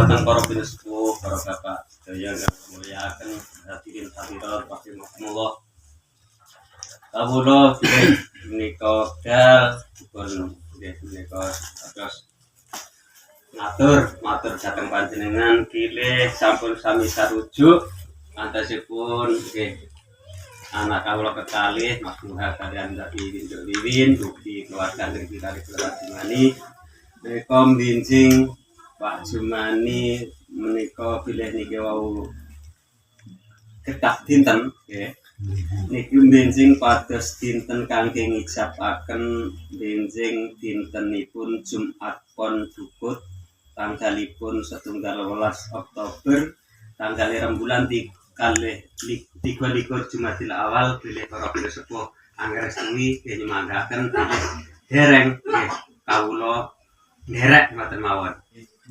Dumateng para pinesepuh, para bapak sedaya ingkang mulyaken hadirin hadirat rahimakumullah. Kawula menika dal dipun menika kados matur dhateng panjenengan bilih sampun sami sarujuk antasipun nggih anak kawula kekalih Mas Muha kaliyan Mbak Wiwin ugi keluarga dari keluarga Jumani menika mbinjing Pak Jumani menika bilih niki wau kedah dinten nggih niki mbinjing pados dinten kangge ngijabaken mbinjing dintenipun Jumat Pon Dukut tanggalipun 12 Oktober tanggal rembulan 23 Jumadil Awal bilih para pinesepuh anggerestui nyemanggaken bilih dereng nggih kawula nderek mboten mawon.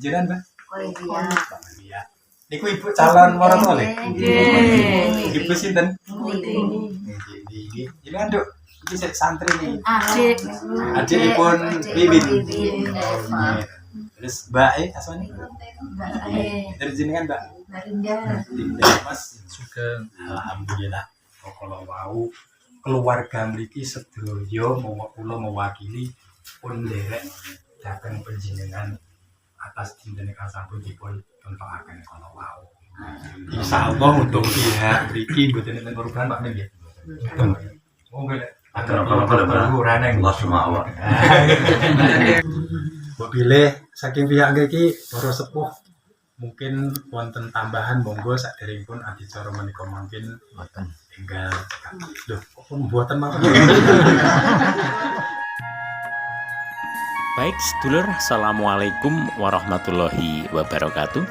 Jenengan, Mbak? Iya. Niku ibu calon waratul nggih. Nggih. Ibu sinten? Nggih. Jenengan, Nduk. Iki sik santri nih. Adik. Adikipun Wiwin. Eva. Terus Mbak asmane? Mbak Dari jenengan, Mbak? Marinda. Dinda Mas Sugeng alhamdulillah kalau wau keluarga mriki sedaya kula mewakili pun nderek dhateng panjenengan atas dinten ingkang sampun dipun tentokaken kala wau. Insyaallah untuk pihak mriki mboten enten perubahan Pak nggih. Monggo nek ada urane Allah semawon. Bilih saking pihak mriki para sepuh mungkin wonten tambahan monggo saderengipun adicara menika mungkin mboten tinggal lho kok pun mboten mawon. Baik sedulur, assalamualaikum warahmatullahi wabarakatuh.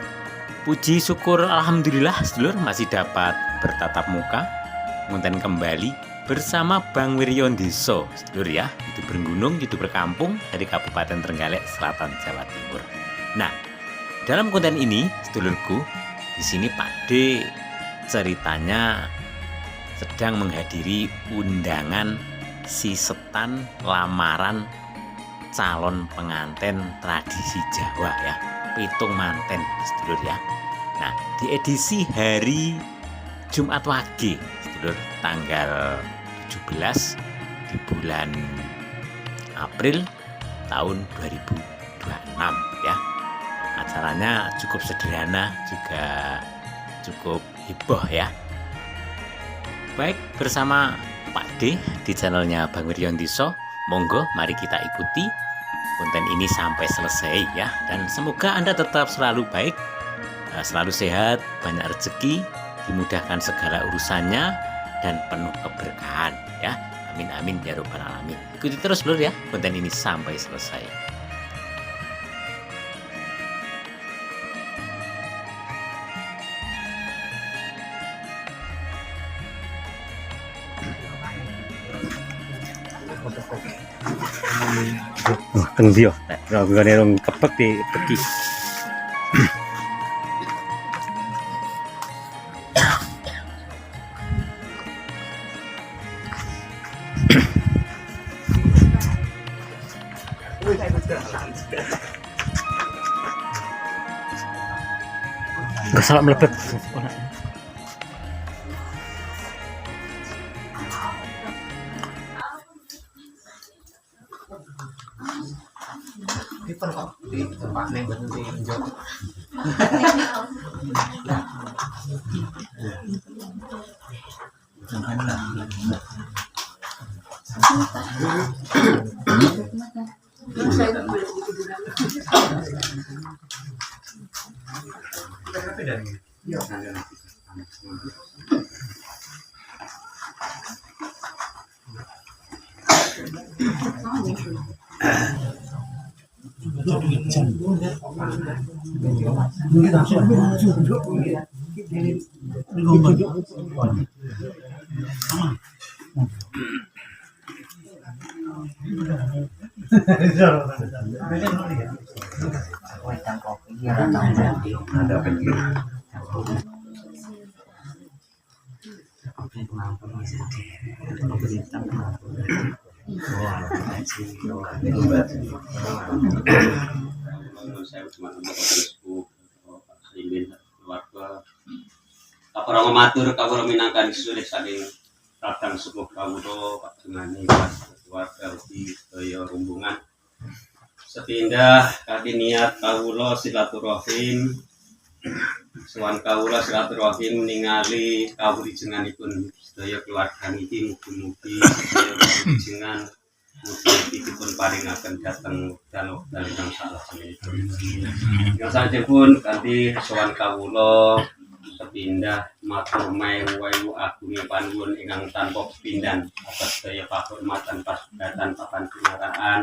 Puji syukur alhamdulillah sedulur masih dapat bertatap muka ngonten kembali bersama Bang Wiriondiso sedulur ya, youtuber gunung, youtuber kampung dari Kabupaten Trenggalek Selatan Jawa Timur. Nah, dalam konten ini sedulurku di sini Pak D ceritanya sedang menghadiri undangan sisetan lamaran calon pengantin tradisi Jawa ya, pitung manten sedulur ya. Nah, di edisi hari Jumat Wage sedulur tanggal 17 di bulan April tahun 2026 ya. Acaranya cukup sederhana juga cukup heboh ya. Baik, bersama Pak D di channelnya Bang Wiriondiso, monggo mari kita ikuti konten ini sampai selesai ya. Dan semoga Anda tetap selalu baik, selalu sehat, banyak rezeki, dimudahkan segala urusannya dan penuh keberkahan ya. Amin amin ya rabbal alamin. Ikuti terus lur ya konten ini sampai selesai. Teng dia, nek rong kepek di peki. Gak salah melepet. Dipun kok di tempat ning berhenti njok. Saya cuma untuk sepuh para matur kawula minangka disulis saking kadang sepuh kawula panjenengane keluarga ugi sedaya rombongan sepindah kanthi niat kawula silaturahim sowan kawula silaturahim ningali kawulijenganipun sedaya keluarga niki mugi-mugi sedaya kawulijengan mugi dipun paringaken dhateng dalem ingkang salajengipun. Yang salajengipun kanthi sowan kawula sepindah matur mewu agunge panuwun ingkang tanpa pindan atas daya kahormatan pasugatan papan pinaraan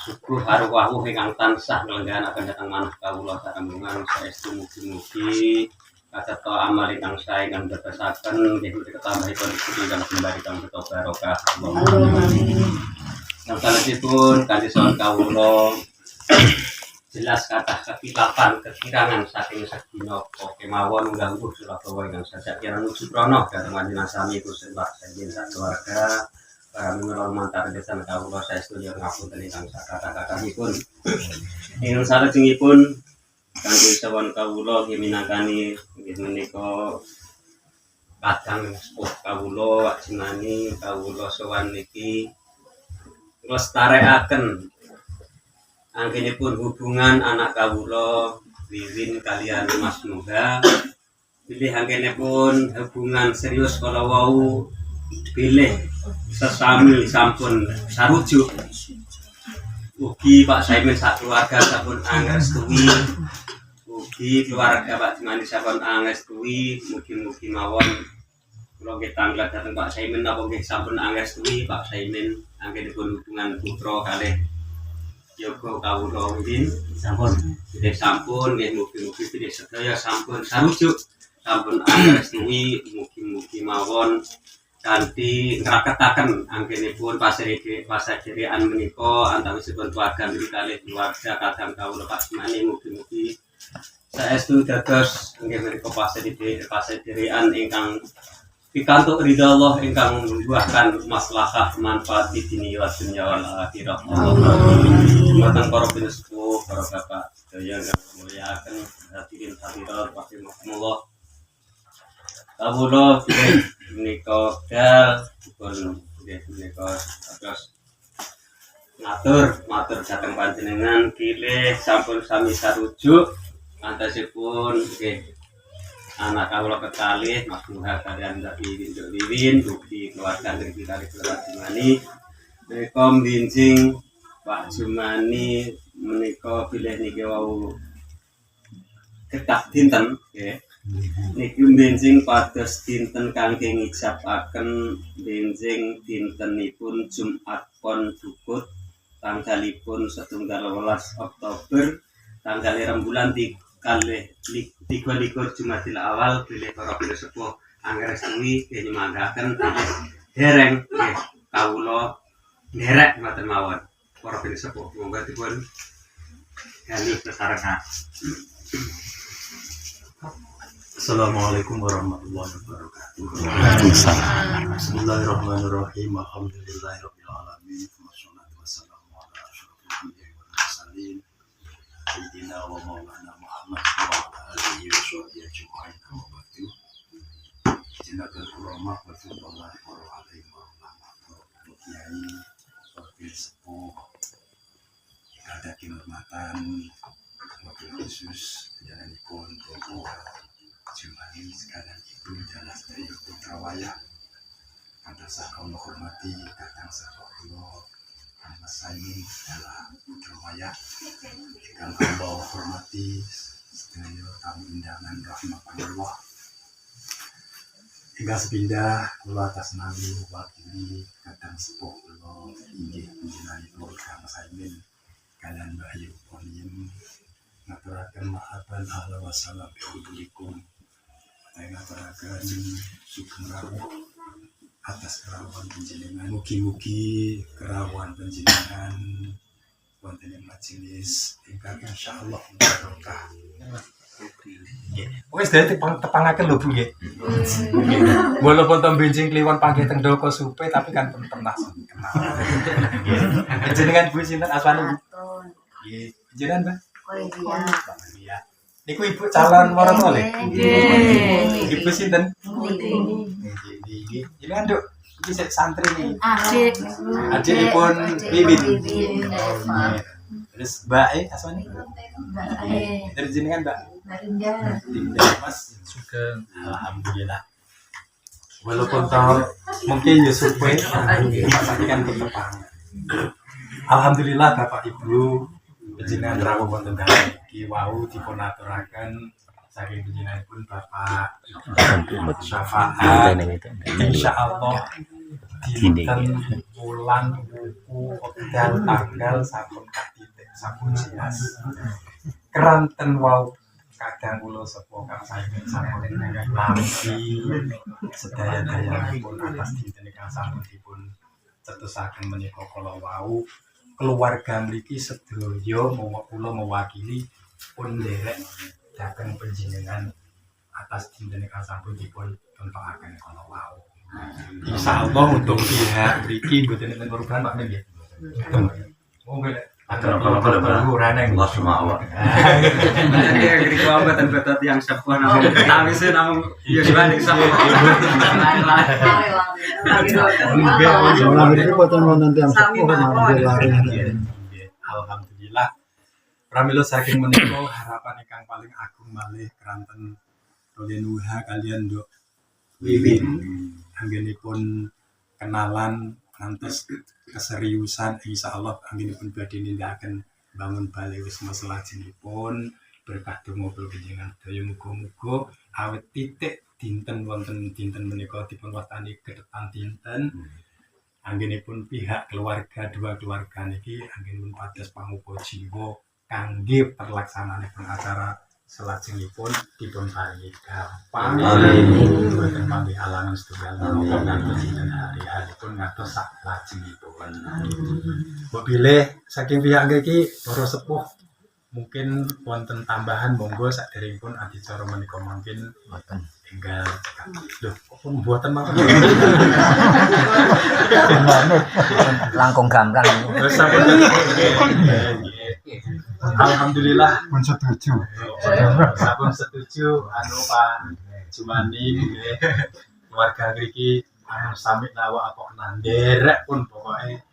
syukur arwah ingkang tansah nglenggahaken dhateng manah kawula sarembungan saestu mugi-mugi katheta amal ingkang sae ingkang dadosaken nggih ketambahi kondisi ingkang kembali kang barokah. Yang salajengipun kanthi sowan kawula jelas kathah kekilapan kekirangan saking sedina kemawon ngganggu Surabaya ingkang sajak kirang nujukrana dhateng panjenengan sami Gusti Mbah saking keluarga para minulung mantar desan kawula saestu yen ngapunten ingkang sakata-katahipun. Ingkang salajengipun kanthi sowan kawula minangkani inggih menika kadang sepuh kawula ajengani kawula sowan niki nglestarekaken anggenipun hubungan anak kawula Wiwin kalian Mas Nuha bilih anggenipun hubungan serius kala wau bilih sesami sampun sarujuk ugi Pak Saimin sak keluarga sampun angrestui ugi keluarga Pak Jumani sampun angrestui mugi-mugi mawon kula nggih tanglet dhateng Pak Saimin napa nggih sampun angrestui Pak Saimin anggenipun hubungan putra kalih Yogo kawula Wiwin sampun bilih sampun nggih mugi-mugi bilih sedaya sampun sarujuk sampun angrestui mugi-mugi mawon kanthi ngraketaken anggenipun pasederekan menika antawisipun keluarga niki kalih keluarga kadang kawula Pak Jumani mugi-mugi saestu dados nggih menika pasederekan ingkang pikantuk ridha Allah ingkang membuahkan maslahah manfaat di dunia wa dunya wal akhirah. Dumateng para pinasepuh, para bapak sedaya ingkang mulyakaken hadirin hadirat rahimakumullah. Kawula bilih menika dal dipun nggih menika terus matur dhateng panjenengan bilih sampun sami sarujuk antasipun nggih anak kawula kekalih Mas Nuha kaliyan Mbak Wiwin ugi keluarga ngriki kalih Pak Jumani menika mbinjing Pak Jumani menika bilih niki wau kedah dinten nggih niki mbinjing pados dinten kangge ngijabaken benjing dintenipun Jumat Pon Dukut tanggalipun 12 Oktober tanggal 2 bulan kalih 23 Jumadil Awal bilih para pinasepuh angrestui nyemanggaken bilih dereng nggih kawula nderek mboten mawon para pinasepuh monggo dipun kali kesarengan. Assalamualaikum warahmatullahi wabarakatuh. Bismillahirrahmanirrahim. Alhamdulillahirabbil alamin. Wassalatu wassalamu ala asyrofil anbiya'i wal mursalin. Sayyidina wa maulana Muhammad wa ala alihi wa sahbihi ajma'in. Amma ba'du. Jinatul ulama wa sallallahu alaihi wa sallam. Kiai, wakil sepuh, kada kehormatan, wakil khusus jalanipun Bapak Jumani sekalian ibu jalan dari Putrawaya. Kada sakau hormati kadang sakau Mas Saimin dalam Putrawaya. Kang Allah hormati sedaya tamu undangan rahmat Allah. Hingga sepindah kula atas nami wakili kadang sepuh kula inggih panjenenganipun Kang Saimin kalian Mbak Ayu Ponim ngaturaken mahaban ahla wassalam bihudulikum ngaturaken sugeng rawuh atas kerawan panjenengan mugi-mugi kerawan panjenengan wonten ing majelis ingkang insyaallah barokah. Wis dadi tepangaken lho Bu nggih. Walaupun to benjing kliwon panggih teng Doko Supe tapi kan pernah kenal. Nggih. Jenengan Bu sinten asmane Bu? Nggih, jenengan Mbak? Oh iya. Iya. Niku ibu calon marotole. Nggih. Ibu sinten? Nggih. Nggih. Ini kan Duk, iki sik santri nih. Adik. Adikipun Bibin. Bibin Eva. Terus Mbak asmane? Mbak E. Dari jenengan Mbak? Barinda. Dinda Mas. Sugeng. Alhamdulillah. Walaupun tahu mungkin ya survei tapi kan tetap alhamdulillah Bapak Ibu panjenengan rawuh wonten dalem iki wau dipun aturaken saking panjenenganipun Bapak Syafaat insyaallah dinten bulan buku wekdal tanggal sampun katitik sampun jelas keranten wau kadang kula sepuh kang sampun sampun lampi sedaya-dayanipun atas dinten ingkang sampun dipun cetusaken menika kala wau keluarga mriki sedaya mawa kula mewakili pun nderek dhateng panjenengan atas dinten ingkang sampun dipun tuntukaken kala wau. Insyaallah untuk pihak mriki mboten enten perubahan Pak Men nggih. Monggo kalau raneng Allah semua. Jadi kira betul-betul yang sepuh namun tapi sih namun ya dibanding sama alhamdulillah pramila saking menika harapan ingkang paling agung malih keranten Nuha kalian Nduk Wiwin anggenipun kenalan ngantos keseriusan insyaallah anggenipun badhe nindakaken bangun balai wisma selajengipun berkah donga kula panjenengan daya muga-muga awet titik dinten wonten dinten menika dipun wastani kedepan dinten anggenipun pihak keluarga dua keluarga niki anggenipun pados pangupa jiwa kangge perlaksananipun acara selajengipun dipun paringi gampang boten mangke alangan setunggal menapa ngantos dinten hari-haripun ngantos sak lajengipun. Mbok bilih saking pihak iki para sepuh mungkin wonten tambahan monggo saderengipun adicara menika mungkin mboten tinggal lho kok mboten mangke Langkung gamblang. sampun alhamdulillah pun setuju. Sampun setuju anu Pak Jumani nggih keluarga mriki anu sami lawa apa nanderek pun pokoke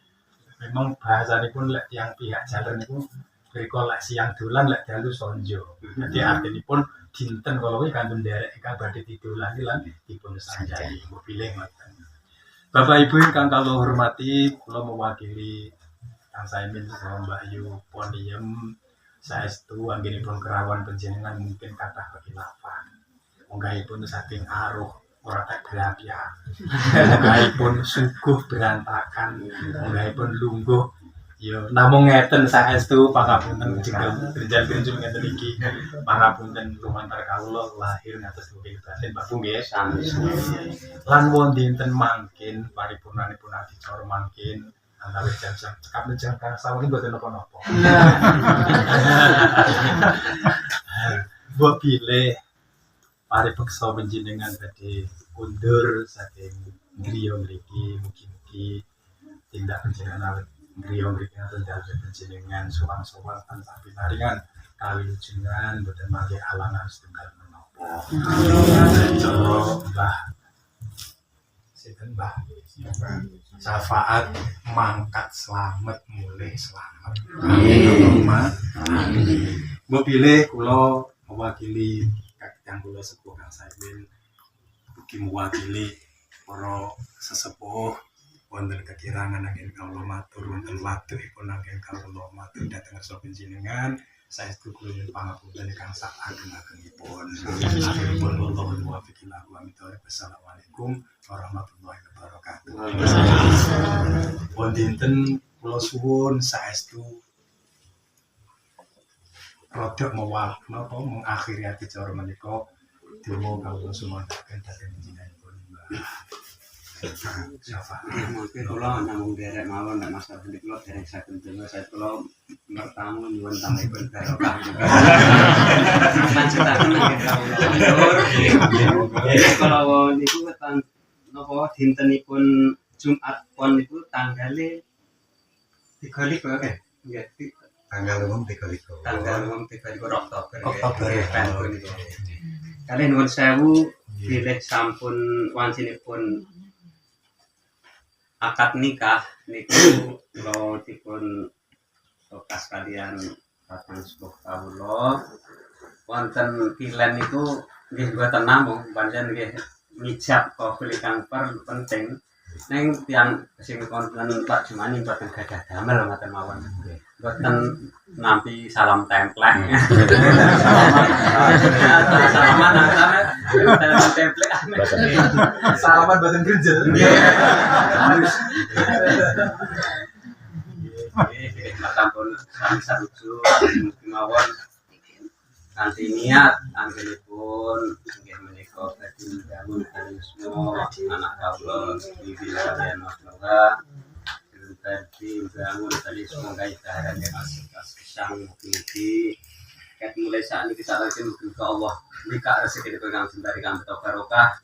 memang bahasanipun lek tiyang pihak jalan niku mriko lek siang dolan lek dalu sonjo. Dadi artinipun dinten kala kuwi kanggo nderek ingkang badhe didolani lan dipun sanjai. Mbok pilih ngoten. Bapak Ibu ingkang kula hormati, kula mewakili Kang Saimin saha Mbak Yu pondiem saestu anggenipun kerawan panjenengan mungkin kathah kekhilafan. Munggahipun saking aruh ora tak berapian. Munggahipun suguh berantakan, munggahipun lungguh ya namung ngeten saestu pangapunten jengkel derjan-derjan ngeten iki. Pangapunten lumantar kawula lahir ngatos mungkin batin Pak Bu nggih. Lan wonten dinten mangkin paripurnanipun adicara mangkin antara jam-jam cekap jam sawen iki mboten napa-napa. Mbok pilih paripeksa panjenengan badhe undur saking griya mriki mugi-mugi tindak panjenengan awet griya mriki ngaten dalem panjenengan suwang-suwang tansah pinaringan kawilujengan mboten mangke alangan setunggal menapa. Cara Mbah sinten Mbah Syafaat mangkat selamat mulai selamat. Amin. Mbok pilih kula mewakili kakang kula sepuh Kang Saimin ugi mewakili para sesepuh wonten kekirangan anggen kawula matur wonten wadhipun anggen kawula matur dhateng ngarsa panjenengan saestu kula nyuwun pangapunten ingkang sak ageng-agengipun. Akhiripun wallahu muwaffiq ila aqwamit thoriq. Wassalamualaikum warahmatullahi wabarakatuh. Pun dinten kula suwun saestu rodok mewah napa mengakhiri acara menika donga kawula sumandhaken dhateng panjenenganipun mungkin kula namung derek mawon nek masalah niku kula derek saged donga saya kula mertamu nyuwun tambahipun barokah. Lanjutaken nggih kawula. Kalau niku wetan napa dintenipun Jumat pon niku tanggale 3 nggih tanggal umum 3 tanggal 3 Oktober. Oktober ya. Kali nuwun sewu bilih sampun wancinipun akad nikah niku kula dipun tokas kalian datang sepuh kawula wonten pilen niku nggih mboten namung pancen nggih ngijab kabeh kang penting ning tiyang sing konten Pak Jumani mboten gadah damel ngoten mawon mboten nampi salam templek salaman salam templek Salaman batin kerja. Matampun sami sarujuk mawon kanthi niat anggenipun nggih menika badhe bangun karisma anak kawula iki kaliyan Mas Noga badhe bangun karisma kaidahan as kesang mugi ket mulai saat ini kita lagi mugi Allah mika rezeki ingkang sembari kang barokah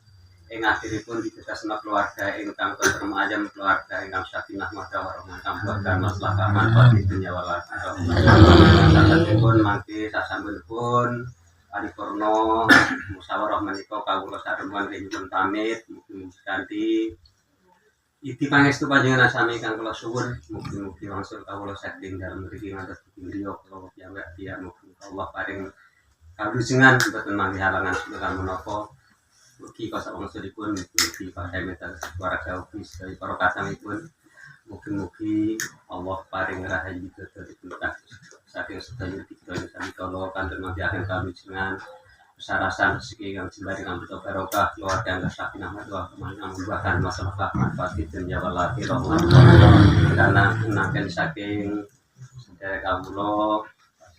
ing akhiripun ditegasna keluarga ingkang tentrem ayem keluarga ingkang sakinah mawaddah warahmah tambahan maslahah manfaat di dunia wal akhirah. Sasampunipun mangke sasampunipun paripurna musyawarah menika kawula sarembuhan nggih pamit mugi-mugi kanthi iki pangestu panjenengan sami kang kula suwun mugi-mugi wangsul kawula saking dalem mriki ngantos griya kula piyambak mugi Allah paring kalujengan boten mangke halangan sedaya menapa mugi kasa wangsulipun mugi pakai metal warga ugi sedaya para katamipun mugi-mugi Allah paring rahayu dipun saking sedaya dikira sami kala kanthi mati akhir kalujengan sarasan rezeki kang sembari kang barokah keluarga kang sakinah mawaddah membuahkan masalah manfaat di dunia wal akhirah karena naken saking sedaya kawula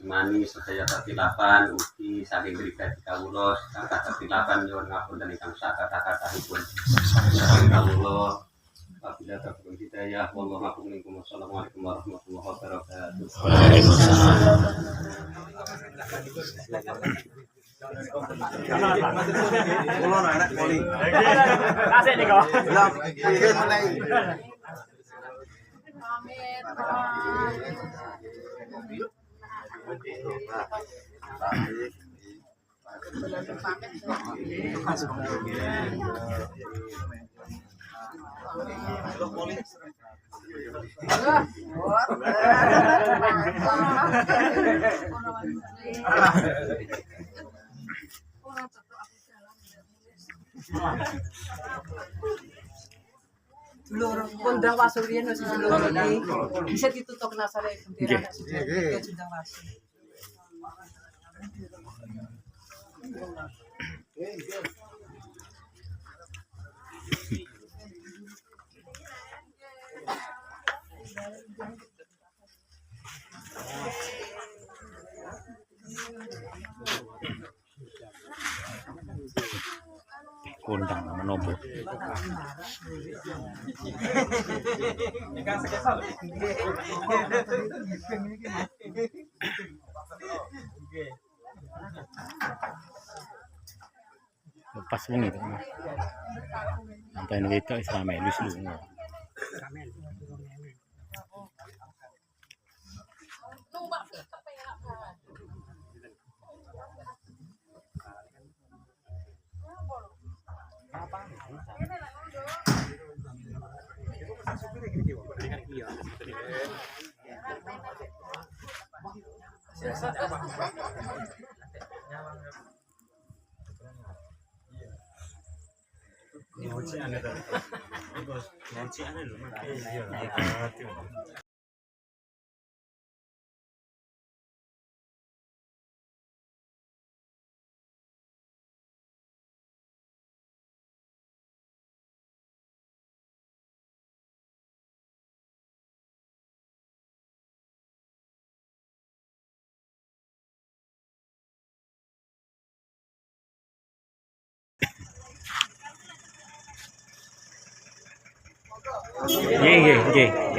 Mani sedaya tertilapan ugi saking pribadi kawula kata tertilapan nyuwun ngapunten ingkang sakata-katahipun saking kawula apabila terpun hidayah wallahu a'lam minkum wassalamualaikum warahmatullahi wabarakatuh. Dulur kondang wasurien wis dulur iki bisa ditutuk nasare bendera ke Jundang Wasur. Kondang menopo. Lepas wengi to. Sampai itu Islam elus lu. Nggih.